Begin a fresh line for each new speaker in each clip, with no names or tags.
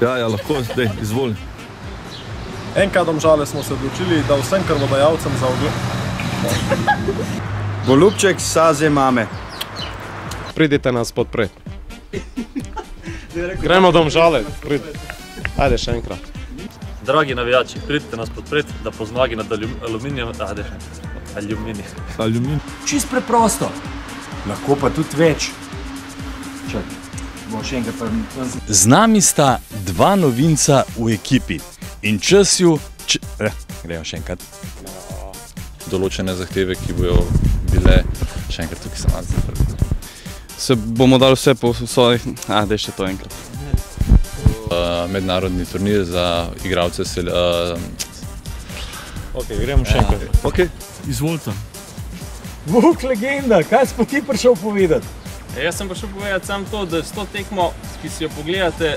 Ja, lahko, dej, izvoli.
Enkrat Domžale smo se odločili, da vsem krvodajalcem za ogled.
Golubček saze mame.
Pridite nas podpreti. Gremo Domžale, pridite. Ajde še enkrat.
Dragi navijači, pridite nas podpreti, da po zmagi nad Aluminijem, Aluminij.
Čist preprosto. Lahko pa tudi več. Čakaj, bom še enkrat pa...
Z nami sta dva novinca v ekipi in časju... Gremo še enkrat.
Določene zahteve, ki bojo bile še enkrat tukaj sama zaprti.
Se bomo dali vse po svojih... daj še to enkrat.
Mednarodni turnir za igralce
Ok, gremo še enkrat.
Ok, izvolite.
Vuk, legenda, kaj si pa ti prišel povedati?
Jaz sem prišel povedati samo to, da s to tekmo, ki si jo pogledate...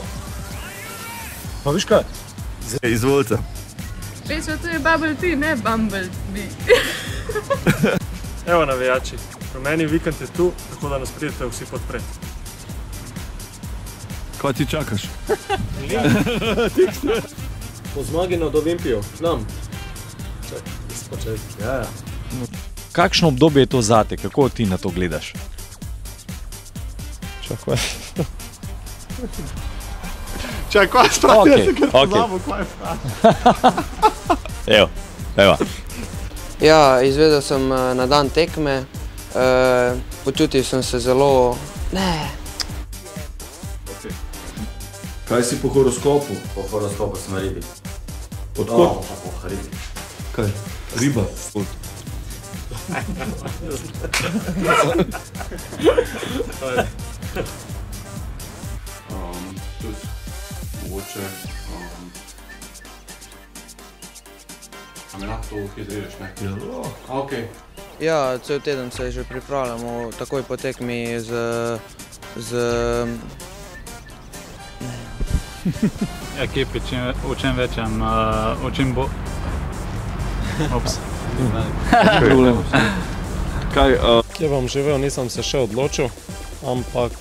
Pa viš kaj?
Izvolite.
Rečo, to je Bubble Tea, ne Bumble Bee.
Evo navijači, rumeni vikend je tu, tako da nas pridete vsi podpreti.
Kaj ti čakaš?
Po zmagi nad Olimpijo, k nam. Čakaj, izpočeti. Ja.
Kakšno obdobje je to zate? Kako ti na to gledaš?
Čakaj.
Čakaj, kaj spravi, jaz se kar pozabo, kaj je
Evo, evo.
Ja, izvedel sem na dan tekme, počutil sem se zelo...
Kaj si po horoskopu?
Po horoskopu sem ribi.
Odkot?
Po ribi.
Kaj? Riba?
Mogoče... A me lahko to izrežeš, ne? A, okej.
Ja, cel teden se že pripravljamo, takoj po tekmi z...
Ekipi, o čem večjem, o čem bo... Ops.
Problem. Kaj,
Kje bom živel, nisem se še odločil, ampak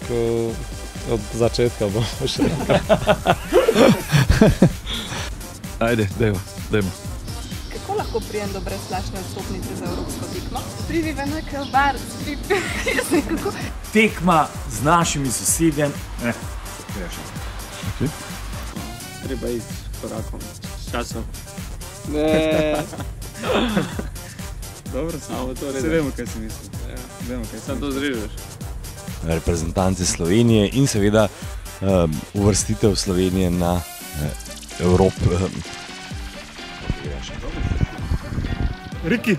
od začetka bom še.
Ajde, dajmo.
Kako lahko prijem do brezplačne vstopnice za evropsko tekmo? Pridi v nek bar, kako...
Tekma z našimi sosedjem.
Treba iti korakom, s časom. Dobro, samo to redo. Se vemo, kaj si mislim. Samo to zrežeš.
Reprezentanci Slovenije in seveda uvrstitev Slovenije na
Riki,